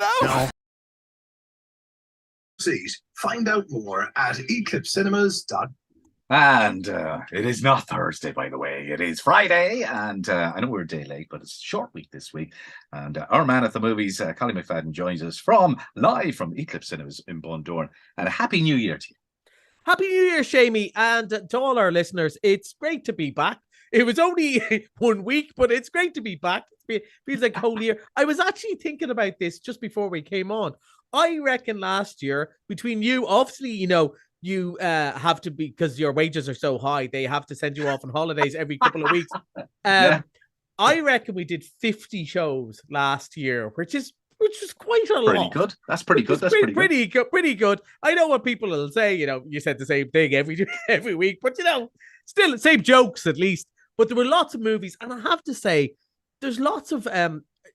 Otto? No. Find out more at eclipsecinemas.com. And it is not Thursday, by the way. It is Friday, and I know we're a day late, but it's a short week this week. And our man at the movies, Collie McFadden, joins us live from Eclipse Cinemas in Bundoran. And a Happy New Year to you. Happy New Year, Seamie, and to all our listeners. It's great to be back. It was only 1 week, but it's great to be back. It feels like a whole year. I was actually thinking about this just before we came on. I reckon last year, between you, obviously, you have to be, because your wages are so high, they have to send you off on holidays every couple of weeks. Yeah. I reckon we did 50 shows last year, which is quite a lot. Pretty good. That's pretty good. That's pretty good. I know what people will say. You said the same thing every week, but still same jokes at least. But there were lots of movies, and I have to say, there's lots of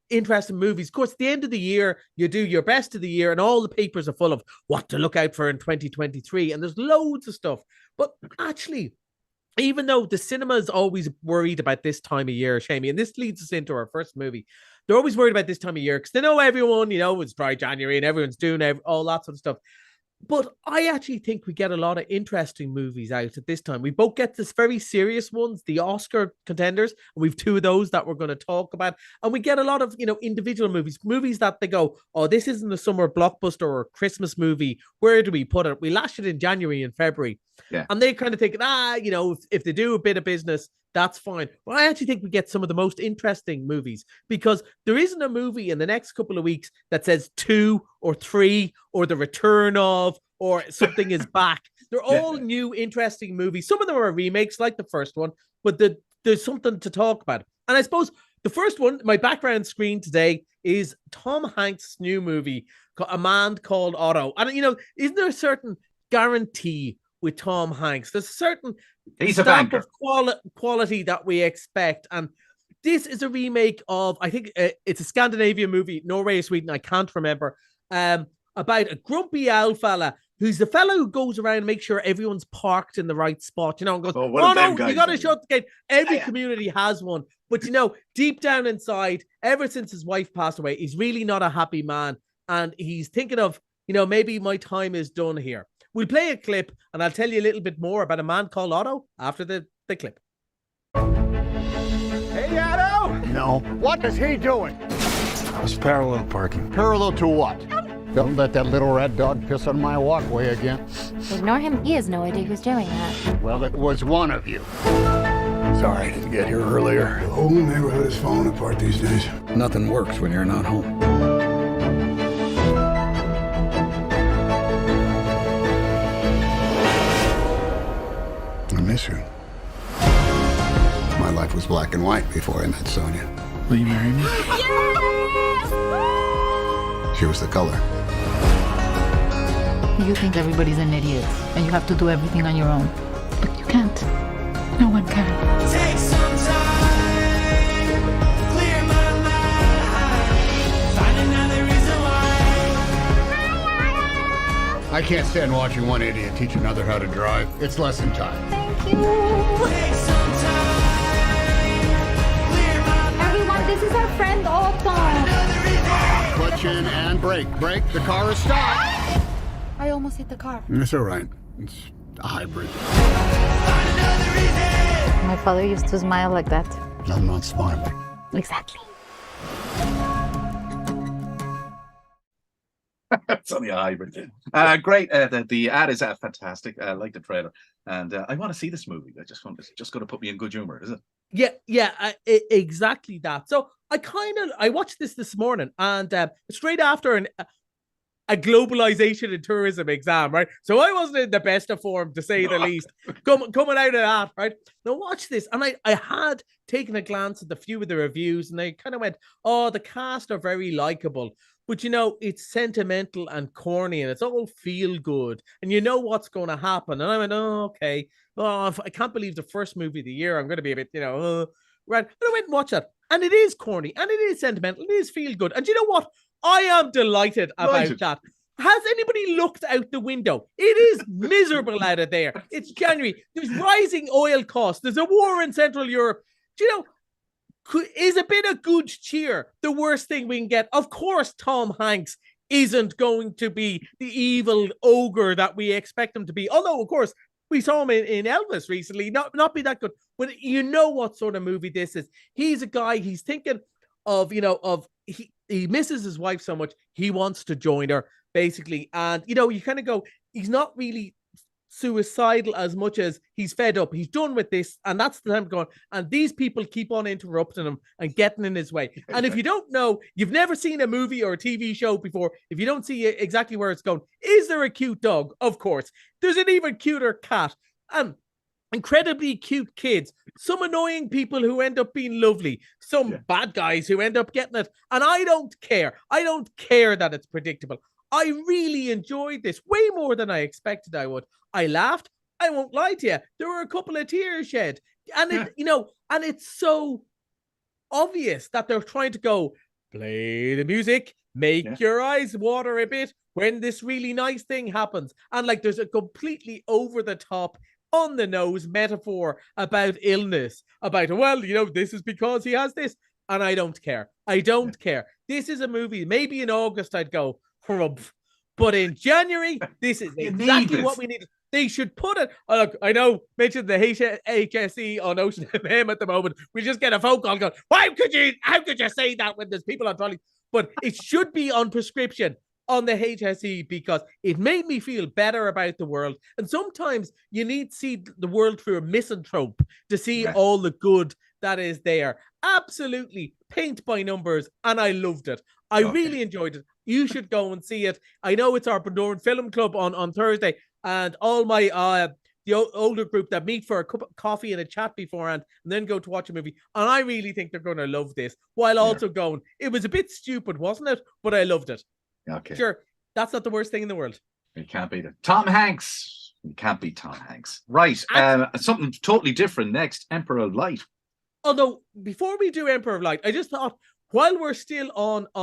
interesting movies. Of course, at the end of the year, you do your best of the year, and all the papers are full of what to look out for in 2023, and there's loads of stuff. But actually, even though the cinema is always worried about this time of year, Seamie, and this leads us into our first movie, they're always worried about this time of year because they know everyone, it's dry January and everyone's doing all that sort of stuff. But I actually think we get a lot of interesting movies out at this time. We both get this very serious ones, the Oscar contenders, and we've two of those that we're going to talk about. And we get a lot of, individual movies that they go, oh, this isn't a summer blockbuster or Christmas movie. Where do we put it? We lash it in January and February. Yeah. And they kind of think, if they do a bit of business, that's fine. But I actually think we get some of the most interesting movies because there isn't a movie in the next couple of weeks that says 2 or 3 or the return of or something is back. They're all new, interesting movies. Some of them are remakes like the first one, but there's something to talk about. And I suppose the first one, my background screen today is Tom Hanks' new movie, A Man Called Otto. And, isn't there a certain guarantee with Tom Hanks? There's a certain stamp of quality that we expect. And this is a remake of, I think it's a Scandinavian movie, Norway or Sweden, I can't remember, about a grumpy owl fella who's the fellow who goes around and makes sure everyone's parked in the right spot, and goes, oh no, you got to shut the gate. Every community has one. But, deep down inside, ever since his wife passed away, he's really not a happy man. And he's thinking of, maybe my time is done here. We'll play a clip, and I'll tell you a little bit more about A Man Called Otto after the clip. Hey, Otto! No. What is he doing? It's parallel parking. Parallel to what? Don't let that little red dog piss on my walkway again. Ignore him. He has no idea who's doing that. Well, it was one of you. Sorry I didn't get here earlier. The whole neighborhood is falling apart these days. Nothing works when you're not home. I miss you. My life was black and white before I met Sonia. Will you marry me? Yes! She was the color. You think everybody's an idiot and you have to do everything on your own. But you can't. No one can. Take some time, clear my mind, find another reason why. I can't stand watching one idiot teach another how to drive. It's lesson time. Thank you. Take some time, clear my mind. Everyone, this is our friend Otto. Clutch in and brake. Brake. The car is stopped. I almost hit the car. It's all right. It's a hybrid. My father used to smile like that. I'm not smart. Exactly. It's only a hybrid. Great. The ad is fantastic. I like the trailer. And I want to see this movie. It's just going to put me in good humor, is it? Yeah, exactly that. So I watched this morning, and straight after a globalization and tourism exam, right? So I wasn't in the best of form, to say the least, coming out of that, right? Now watch this. And I had taken a glance at the few of the reviews, and I kind of went, oh, the cast are very likable. But, it's sentimental and corny, and it's all feel good. And you know what's going to happen. And I went, oh, okay. Oh, I can't believe the first movie of the year. I'm going to be a bit, right. And I went and watched it. And it is corny, and it is sentimental. It is feel good. And you know what? I am delighted about that. Has anybody looked out the window? It is miserable out of there. It's January. There's rising oil costs. There's a war in Central Europe. Do you know, is a bit of good cheer the worst thing we can get? Of course, Tom Hanks isn't going to be the evil ogre that we expect him to be. Although, of course, we saw him in Elvis recently, not be that good. But you know what sort of movie this is. He's a guy, he's thinking of, he misses his wife so much, he wants to join her, basically. And, you kind of go, he's not really suicidal as much as he's fed up. He's done with this, and that's the time going. And these people keep on interrupting him and getting in his way. And if you don't know, you've never seen a movie or a TV show before, if you don't see exactly where it's going, is there a cute dog? Of course. There's an even cuter cat. And incredibly cute kids, some annoying people who end up being lovely, some bad guys who end up getting it. And I don't care. I don't care that it's predictable. I really enjoyed this way more than I expected I would. I laughed. I won't lie to you. There were a couple of tears shed. And and it's so obvious that they're trying to go, play the music, make your eyes water a bit when this really nice thing happens. And like there's a completely over the top, on the nose metaphor about illness, about, this is because he has this. And I don't care. I don't care. This is a movie. Maybe in August I'd go, humph. But in January, this is exactly what we need. They should put it. Oh, look, I know, mentioned the HSE on Ocean FM at the moment. We just get a phone call going, how could you say that when there's people on trolley? But it should be on prescription on the HSE because it made me feel better about the world. And sometimes you need to see the world through a misanthrope to see all the good that is there. Absolutely paint by numbers. And I loved it. I really enjoyed it. You should go and see it. I know it's our Bendoran Film Club on Thursday, and all my the older group that meet for a cup of coffee and a chat beforehand and then go to watch a movie. And I really think they're going to love this, while also going, it was a bit stupid, wasn't it? But I loved it. Okay. Sure, that's not the worst thing in the world. You can't beat it. Tom Hanks. You can't beat Tom Hanks. Right. Something totally different next. Emperor of Light. Although, before we do Emperor of Light, I just thought, while we're still on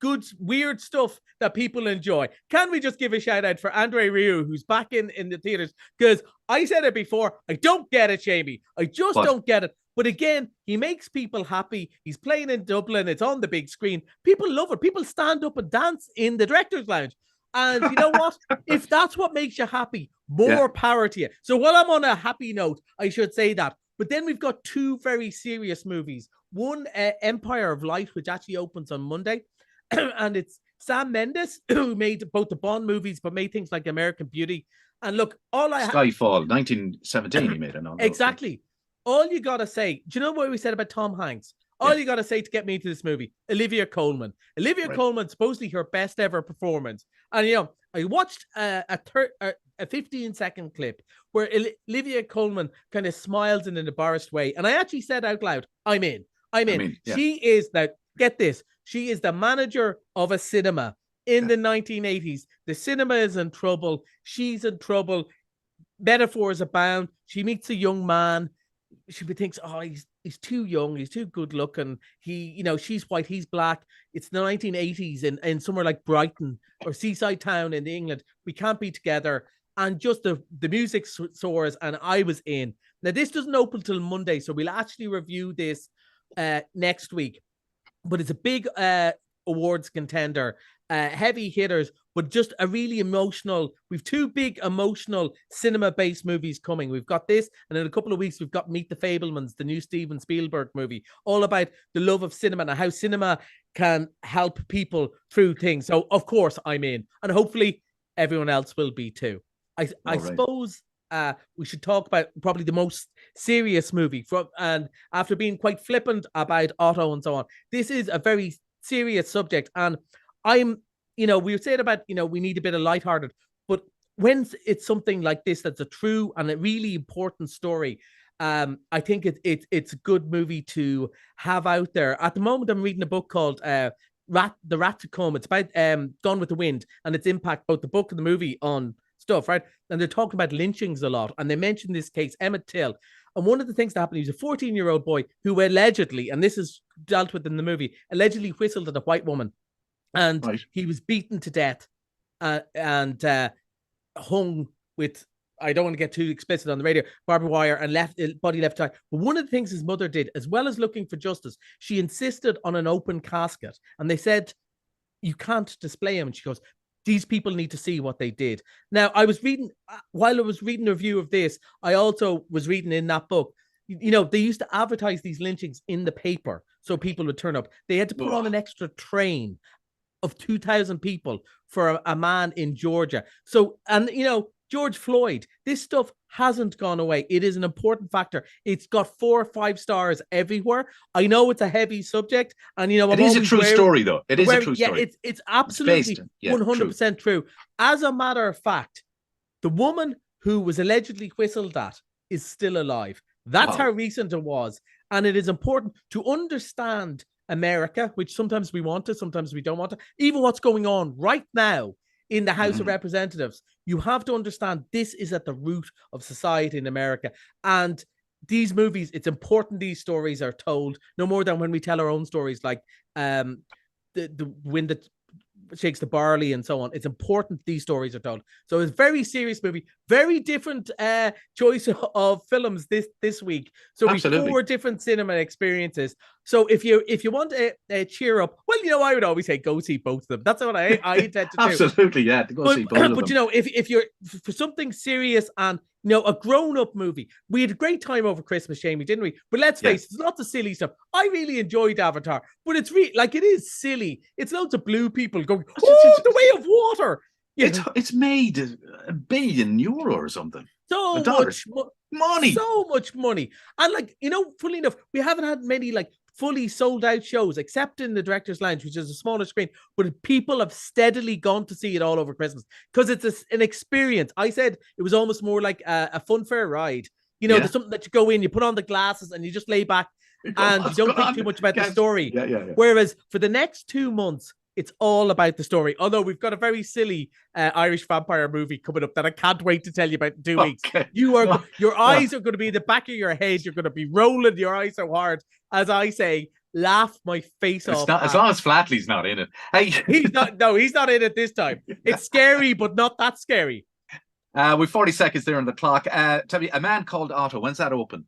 good, weird stuff that people enjoy, can we just give a shout out for Andre Rieu, who's back in the theaters? Because I said it before, I don't get it, Jamie. I just don't get it. But again, he makes people happy. He's playing in Dublin. It's on the big screen. People love it. People stand up and dance in the director's lounge. And you know what? If that's what makes you happy, more power to you. So while I'm on a happy note, I should say that. But then we've got two very serious movies. One, Empire of Light, which actually opens on Monday. And it's Sam Mendes, who made both the Bond movies, but made things like American Beauty. And look, Skyfall, 1917 he made it. Exactly. All you got to say, do you know what we said about Tom Hanks? All you got to say to get me into this movie, Olivia Colman. Olivia Colman, supposedly her best ever performance. And, I watched a 15-second clip where Olivia Colman kind of smiles in an embarrassed way. And I actually said out loud, I'm in. Yeah. She is, now get this, she is the manager of a cinema in the 1980s. The cinema is in trouble. She's in trouble. Metaphors abound. She meets a young man. She thinks, he's too young, he's too good looking. She's white, he's black. It's the 1980s in somewhere like Brighton or seaside town in England. We can't be together. And just the music soars, and I was in. Now, this doesn't open till Monday, so we'll actually review this next week. But it's a big awards contender, heavy hitters, but just a really emotional. We've two big emotional cinema-based movies coming. We've got this, and in a couple of weeks, we've got Meet the Fabelmans, the new Steven Spielberg movie, all about the love of cinema and how cinema can help people through things. So, of course, I'm in, and hopefully everyone else will be too. I suppose we should talk about probably the most serious movie and after being quite flippant about Otto and so on, this is a very serious subject. And we were saying about, we need a bit of lighthearted, but when it's something like this, that's a true and a really important story, I think it's a good movie to have out there. At the moment, I'm reading a book called The Rat to Come. It's about Gone with the Wind and its impact, both the book and the movie, on stuff, right? And they're talking about lynchings a lot. And they mentioned this case, Emmett Till. And one of the things that happened, he was a 14-year-old boy who allegedly, and this is dealt with in the movie, allegedly whistled at a white woman. And he was beaten to death and hung with I don't want to get too explicit on the radio, barbed wire and body left tied. But one of the things his mother did, as well as looking for justice, she insisted on an open casket. And they said, you can't display him. And she goes, these people need to see what they did. Now, I was reading, while I was reading a review of this, I also was reading in that book, you know, they used to advertise these lynchings in the paper so people would turn up. They had to put on an extra train of 2,000 people for a man in Georgia. So, and, you know, George Floyd, this stuff hasn't gone away. It is an important factor. It's got 4 or 5 stars everywhere. I know it's a heavy subject, and you know, it is a true story, though. It is a true story. Yeah, it's absolutely 100% true. As a matter of fact, the woman who was allegedly whistled at is still alive. That's how recent it was, and it is important to understand America, which sometimes we want to, sometimes we don't want to. Even what's going on right now in the House of Representatives, you have to understand this is at the root of society in America. And these movies, it's important these stories are told, no more than when we tell our own stories, like the wind that shakes the barley and so on. It's important these stories are told. So it's a very serious movie, very different choice of films this week. So we 4 different cinema experiences. So if you want to cheer up, well, you know, I would always say go see both of them. That's what I intend to do. Absolutely, yeah, to go see both of them. But you know, if you're for something serious and you know, a grown-up movie. We had a great time over Christmas, Jamie, didn't we? But let's face it, it's lots of silly stuff. I really enjoyed Avatar, but it's like it is silly. It's loads of blue people going, oh, the way of water. It's made €1 billion or something. So much money. So much money. And like, you know, funnily enough, we haven't had many like fully sold out shows, except in the Director's Lounge, which is a smaller screen, but people have steadily gone to see it all over Christmas because it's an experience. I said it was almost more like a fun fair ride. You know, there's something that you go in, you put on the glasses and you just lay back and you don't think too much about the story. Whereas for the next 2 months, it's all about the story. Although we've got a very silly Irish vampire movie coming up that I can't wait to tell you about in 2 weeks. Your eyes are going to be in the back of your head. You're going to be rolling your eyes so hard, as I say, laugh my face off. As long as Flatley's not in it. Hey, he's not. No, he's not in it this time. It's scary, but not that scary. We've 40 seconds there on the clock. Tell me, A Man Called Otto. When's that open?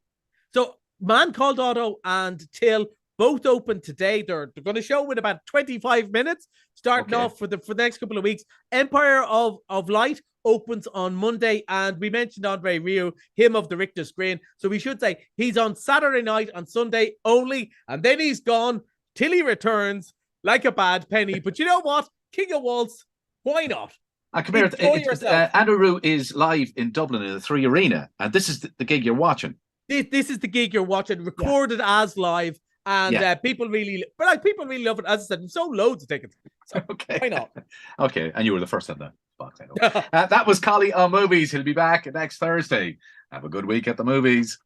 So, Man Called Otto and Till. Both open today. They're going to show in about 25 minutes, starting off for the next couple of weeks. Empire of Light opens on Monday, and we mentioned Andre Rieu, him of the Richter Screen. So we should say he's on Saturday night, on Sunday only, and then he's gone till he returns like a bad penny. But you know what? King of Waltz, why not? Come here. Andrew Rieu is live in Dublin in the 3 Arena, and this is the gig you're watching. This is the gig you're watching, recorded as live. And people really love it. As I said, we've sold loads of tickets. So why not? Okay, and you were the first on the box. I know. That was Collie on Movies. He'll be back next Thursday. Have a good week at the movies.